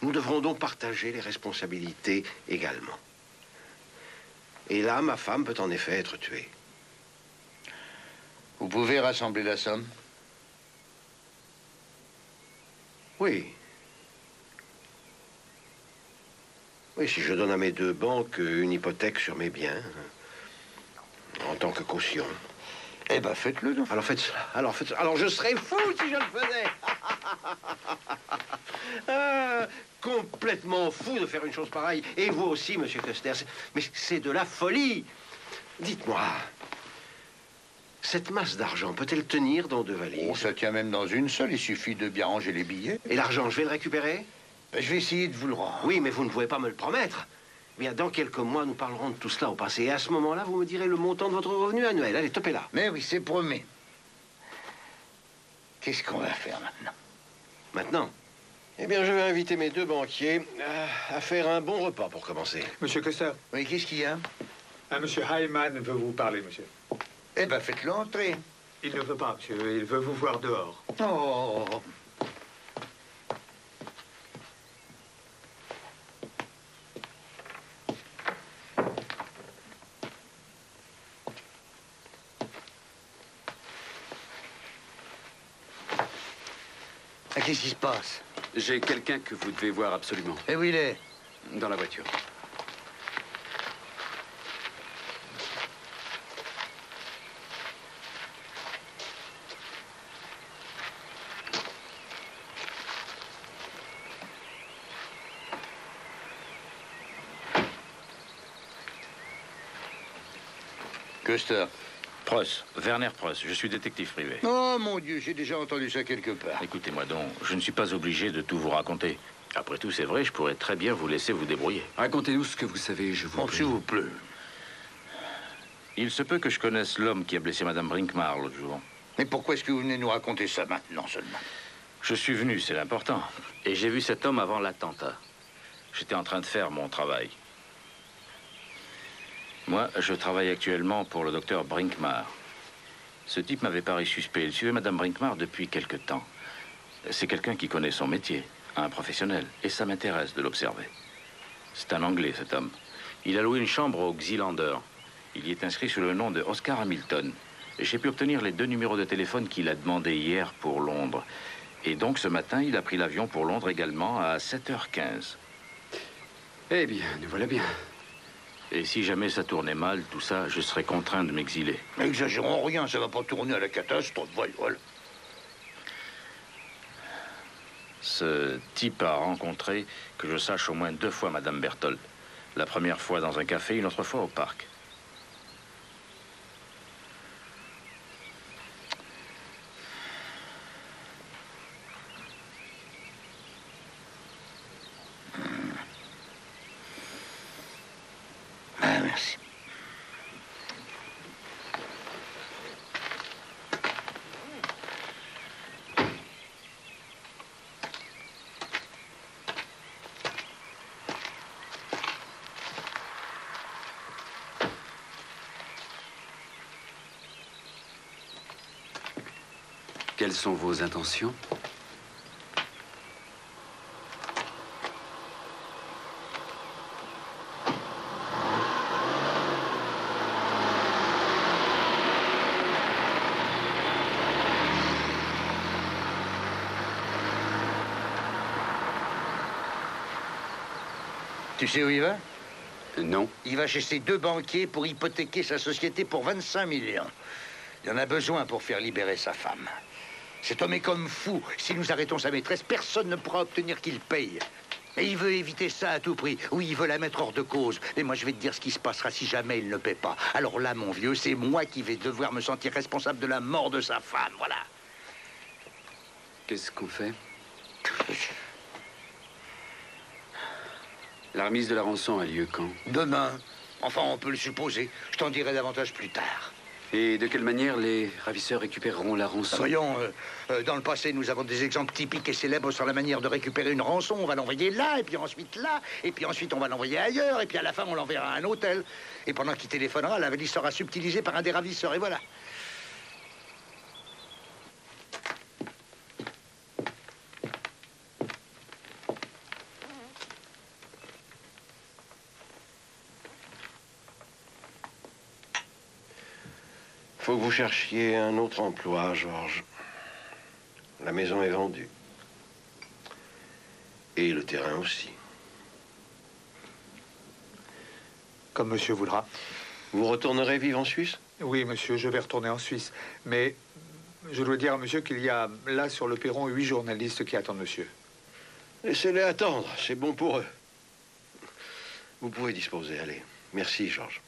[SPEAKER 2] nous devrons donc partager les responsabilités également. Et là, ma femme peut en effet être tuée.
[SPEAKER 3] Vous pouvez rassembler la somme?
[SPEAKER 2] Oui. Oui, si je donne à mes deux banques une hypothèque sur mes biens, en tant que caution.
[SPEAKER 3] Eh ben, faites-le, donc.
[SPEAKER 2] Alors faites cela. Alors je serais fou si je le faisais. Complètement fou de faire une chose pareille. Et vous aussi, monsieur Custer. Mais c'est de la folie. Dites-moi, cette masse d'argent peut-elle tenir dans deux valises?
[SPEAKER 3] Oh, ça tient même dans une seule. Il suffit de bien ranger les billets.
[SPEAKER 2] Et l'argent, je vais le récupérer?
[SPEAKER 3] Ben, je vais essayer de vous le rendre.
[SPEAKER 2] Oui, mais vous ne pouvez pas me le promettre. Bien, dans quelques mois, nous parlerons de tout cela au passé. Et à ce moment-là, vous me direz le montant de votre revenu annuel. Allez, topez là.
[SPEAKER 3] Mais oui, c'est promis. Qu'est-ce qu'on va faire maintenant?
[SPEAKER 2] Maintenant? Eh bien, je vais inviter mes deux banquiers à faire un bon repas pour commencer.
[SPEAKER 1] Monsieur Custer.
[SPEAKER 3] Oui, qu'est-ce qu'il y a?
[SPEAKER 1] Monsieur Hyman veut vous parler, monsieur.
[SPEAKER 3] Eh ben, faites-le entrer.
[SPEAKER 1] Il ne veut pas, monsieur. Il veut vous voir dehors.
[SPEAKER 3] Oh. Qu'est-ce qui se passe?
[SPEAKER 5] J'ai quelqu'un que vous devez voir absolument.
[SPEAKER 3] Et où il est?
[SPEAKER 5] Dans la voiture.
[SPEAKER 3] Custer.
[SPEAKER 12] Preuss, Werner Preuss, je suis détective privé.
[SPEAKER 3] Oh, mon Dieu, j'ai déjà entendu ça quelque part.
[SPEAKER 12] Écoutez-moi donc, je ne suis pas obligé de tout vous raconter. Après tout, c'est vrai, je pourrais très bien vous laisser vous débrouiller.
[SPEAKER 5] Racontez-nous ce que vous savez, je vous prie.
[SPEAKER 3] S'il vous plaît.
[SPEAKER 12] Il se peut que je connaisse l'homme qui a blessé Madame Brinkmar l'autre jour.
[SPEAKER 3] Mais pourquoi est-ce que vous venez nous raconter ça maintenant seulement?
[SPEAKER 12] Je suis venu, c'est l'important. Et j'ai vu cet homme avant l'attentat. J'étais en train de faire mon travail. Moi, je travaille actuellement pour le docteur Brinkmar. Ce type m'avait paru suspect. Il suivait Madame Brinkmar depuis quelque temps. C'est quelqu'un qui connaît son métier, un professionnel, et ça m'intéresse de l'observer. C'est un Anglais, cet homme. Il a loué une chambre au Xylander. Il y est inscrit sous le nom de Oscar Hamilton. Et j'ai pu obtenir les 2 numéros de téléphone qu'il a demandé hier pour Londres. Et donc, ce matin, il a pris l'avion pour Londres également à 7h15.
[SPEAKER 5] Eh bien, nous voilà bien.
[SPEAKER 12] Et si jamais ça tournait mal, tout ça, je serais contraint de m'exiler.
[SPEAKER 3] N'exagérons rien, ça va pas tourner à la catastrophe, voilà.
[SPEAKER 12] Ce type a rencontré, que je sache, au moins 2 fois Madame Berthold. La première fois dans un café, une autre fois au parc.
[SPEAKER 3] Ah, merci.
[SPEAKER 5] Quelles sont vos intentions?
[SPEAKER 3] Tu sais où il va?
[SPEAKER 5] Non.
[SPEAKER 3] Il va chez ses 2 banquiers pour hypothéquer sa société pour 25 millions. Il en a besoin pour faire libérer sa femme. Cet homme est comme fou. Si nous arrêtons sa maîtresse, personne ne pourra obtenir qu'il paye. Et il veut éviter ça à tout prix. Oui, il veut la mettre hors de cause. Mais moi, je vais te dire ce qui se passera si jamais il ne paie pas. Alors là, mon vieux, c'est moi qui vais devoir me sentir responsable de la mort de sa femme, voilà.
[SPEAKER 5] Qu'est-ce qu'on fait? La remise de la rançon a lieu quand?
[SPEAKER 3] Demain. Enfin, on peut le supposer. Je t'en dirai davantage plus tard.
[SPEAKER 5] Et de quelle manière les ravisseurs récupéreront la rançon?
[SPEAKER 3] Voyons, dans le passé, nous avons des exemples typiques et célèbres sur la manière de récupérer une rançon. On va l'envoyer là, et puis ensuite là, et puis ensuite on va l'envoyer ailleurs, et puis à la fin on l'enverra à un hôtel. Et pendant qu'il téléphonera, la valise sera subtilisée par un des ravisseurs, et voilà.
[SPEAKER 2] Faut que vous cherchiez un autre emploi, Georges. La maison est vendue. Et le terrain aussi.
[SPEAKER 1] Comme monsieur voudra.
[SPEAKER 2] Vous retournerez vivre en Suisse?
[SPEAKER 1] Oui, monsieur, je vais retourner en Suisse. Mais je dois dire à monsieur qu'il y a là sur le perron 8 journalistes qui attendent monsieur.
[SPEAKER 2] Laissez-les attendre, c'est bon pour eux. Vous pouvez disposer, allez. Merci, Georges.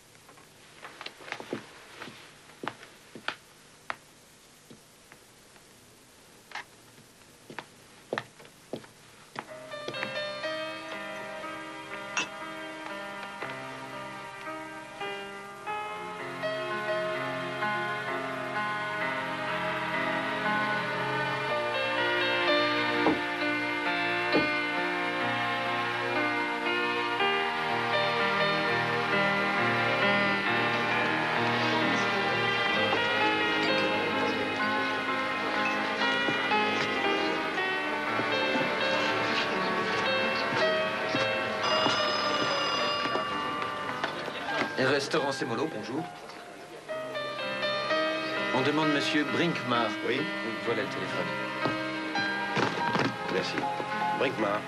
[SPEAKER 15] Restaurant Semolo, bonjour. On demande monsieur Brinkmar.
[SPEAKER 2] Oui.
[SPEAKER 15] Voilà le téléphone.
[SPEAKER 2] Merci. Brinkmar.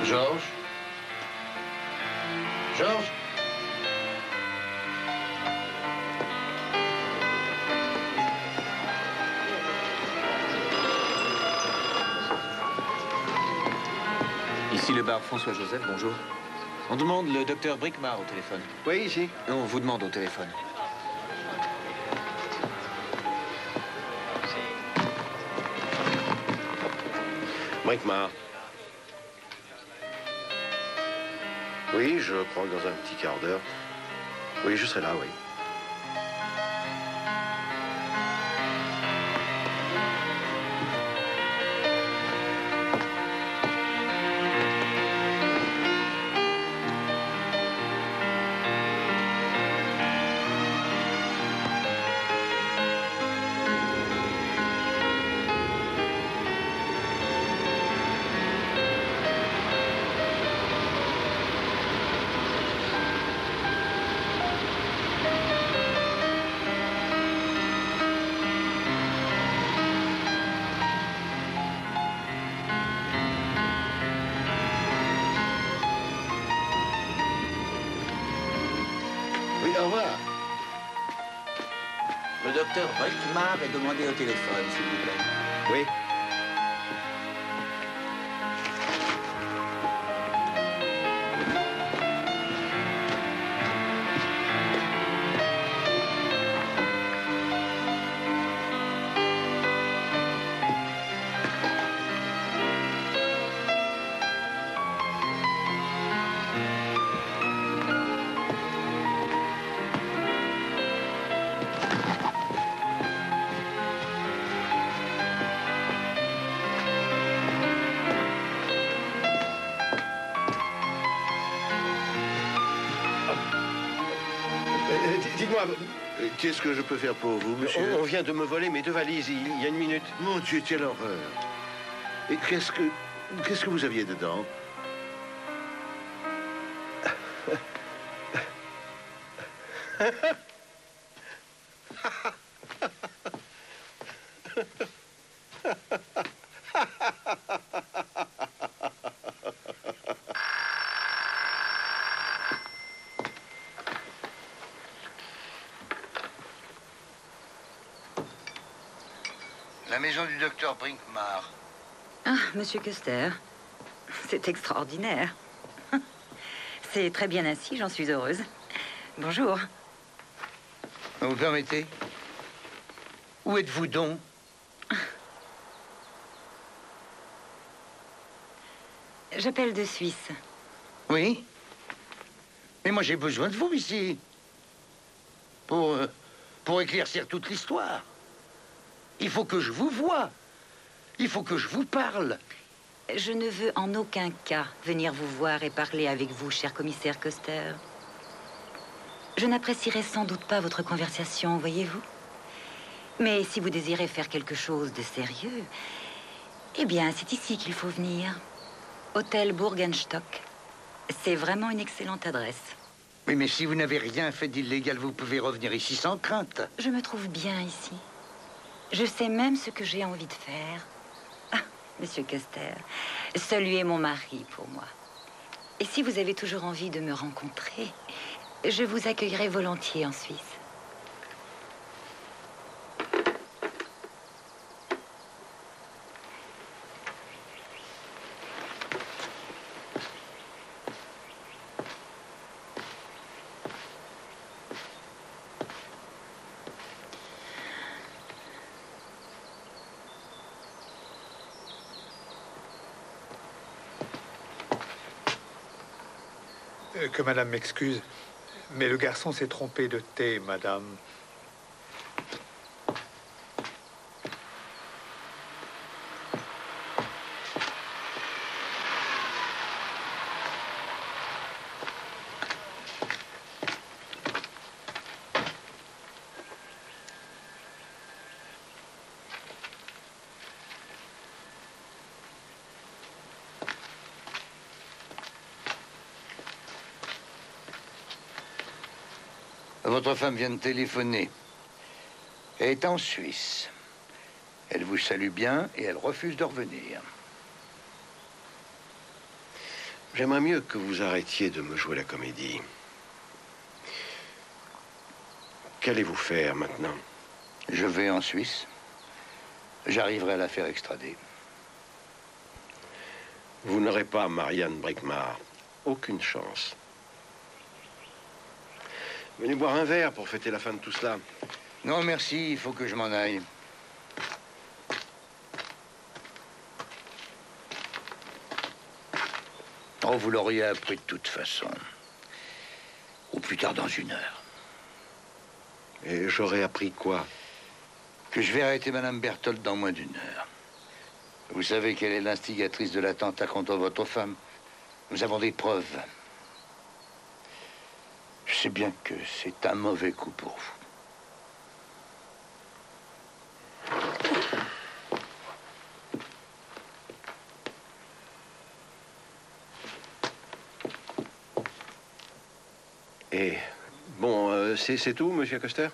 [SPEAKER 3] Georges? Georges?
[SPEAKER 15] Ici le bar François-Joseph, bonjour. On demande le docteur Brinkmar au téléphone.
[SPEAKER 2] Oui, ici.
[SPEAKER 15] On vous demande au téléphone.
[SPEAKER 2] Brinkmar. Oui, je crois que dans un petit quart d'heure. Oui, je serai là, oui.
[SPEAKER 3] Oui, au revoir.
[SPEAKER 13] Le docteur Brinkmar est demandé au téléphone, s'il vous plaît.
[SPEAKER 2] Oui. Dites-moi,
[SPEAKER 8] qu'est-ce que je peux faire pour vous, monsieur?
[SPEAKER 2] On vient de me voler mes 2 valises il y a 1 minute.
[SPEAKER 8] Mon Dieu, quelle horreur. Et qu'est-ce que vous aviez dedans?
[SPEAKER 3] La maison du docteur Brinkmar.
[SPEAKER 7] Ah, Monsieur Custer, c'est extraordinaire. C'est très bien ainsi, j'en suis heureuse. Bonjour.
[SPEAKER 3] Vous permettez? Où êtes-vous donc?
[SPEAKER 7] J'appelle de Suisse.
[SPEAKER 3] Oui? Mais moi, j'ai besoin de vous ici. Pour éclaircir toute l'histoire. Il faut que je vous voie. Il faut que je vous parle.
[SPEAKER 7] Je ne veux en aucun cas venir vous voir et parler avec vous, cher commissaire Custer. Je n'apprécierais sans doute pas votre conversation, voyez-vous. Mais si vous désirez faire quelque chose de sérieux, eh bien, c'est ici qu'il faut venir. Hôtel Burgenstock. C'est vraiment une excellente adresse.
[SPEAKER 3] Oui, mais si vous n'avez rien fait d'illégal, vous pouvez revenir ici sans crainte.
[SPEAKER 7] Je me trouve bien ici. Je sais même ce que j'ai envie de faire. Ah, Monsieur Custer, celui est mon mari pour moi. Et si vous avez toujours envie de me rencontrer, je vous accueillerai volontiers en Suisse.
[SPEAKER 1] Que madame m'excuse, mais le garçon s'est trompé de thé, madame.
[SPEAKER 3] Votre femme vient de téléphoner. Elle est en Suisse. Elle vous salue bien et elle refuse de revenir.
[SPEAKER 2] J'aimerais mieux que vous arrêtiez de me jouer la comédie. Qu'allez-vous faire maintenant?
[SPEAKER 3] Je vais en Suisse. J'arriverai à la faire extrader.
[SPEAKER 2] Vous n'aurez pas Marianne Brinkmar. Aucune chance. Venez boire un verre pour fêter la fin de tout cela.
[SPEAKER 3] Non, merci, il faut que je m'en aille. Oh, vous l'auriez appris de toute façon. Ou plus tard dans 1 heure.
[SPEAKER 2] Et j'aurais appris quoi?
[SPEAKER 3] Que je vais arrêter Madame Berthold dans moins d'1 heure. Vous savez qu'elle est l'instigatrice de l'attentat contre votre femme. Nous avons des preuves. Je sais bien que c'est un mauvais coup pour vous.
[SPEAKER 2] Et bon, c'est tout, Monsieur Custer?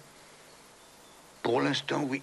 [SPEAKER 3] Pour l'instant, oui.